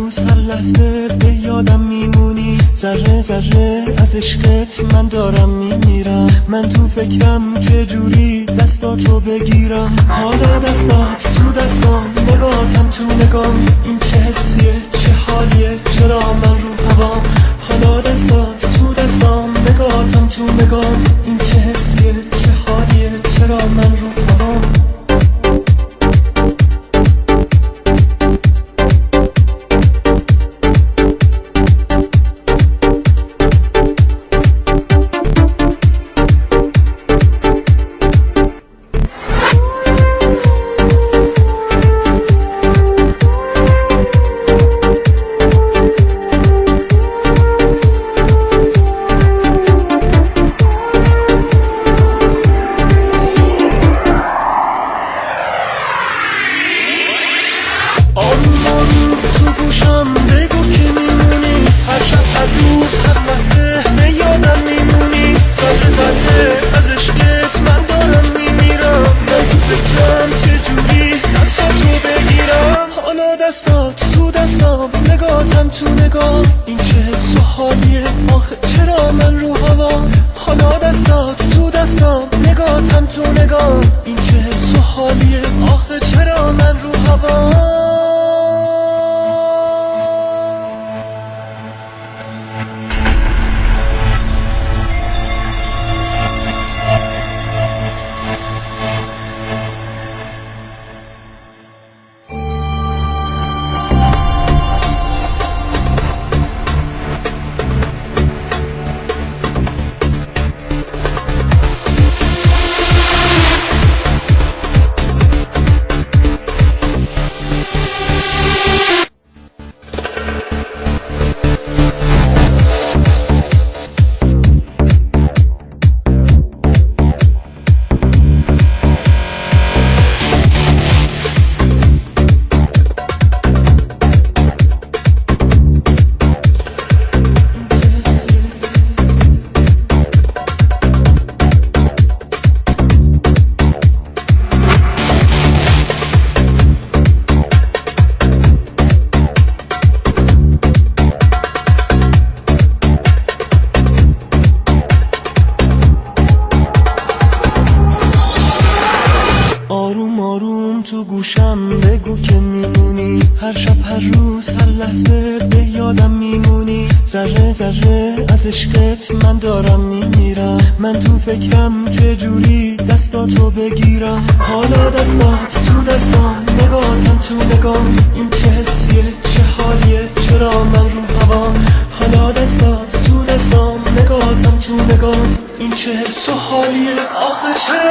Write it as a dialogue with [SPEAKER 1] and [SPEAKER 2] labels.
[SPEAKER 1] روز هر لحظه به یادم میمونی، ذره ذره از عشقت من دارم میمیرم. من تو فکرم چجوری دستاتو بگیرم، حالا دستات تو دستام، نگاهتم تو نگام. این چه حسیه، چه حالیه، چرا من رو هوام؟ حالا دستات تو دستام، نگاهتم تو نگام. این چه حسیه، چه حالیه، چرا من رو هوام؟ تو گوشم بگو که میمونی، هر شب هر روز هر لحظه به یادم میمونی. ذره ذره از عشقت من دارم میمیرم. من تو فکرم چجوری دستاتو بگیرم، حالا دستات تو دستام، نگاهتم تو نگاه. این چه حس و حالیه آخه، چرا من رو هوام؟ حالا دستات تو دستام، نگاهتم تو نگاه. این چه حس و حالیه آخه، چرا من رو هوام؟ آروم آروم تو گوشم بگو که میمونی، هر شب هر روز هر لحظه به یادم میمونی. ذره ذره از عشقت من دارم میمیرم. من تو فکرم چجوری دستاتو بگیرم، حالا دستات تو دستام، نگاهتم تو نگام. این چه حسیه، چه حالیه، چرا من رو هوام؟ حالا دستات تو دستام، نگاهتم تو نگام. این چه حس و حالیه آخه، چرا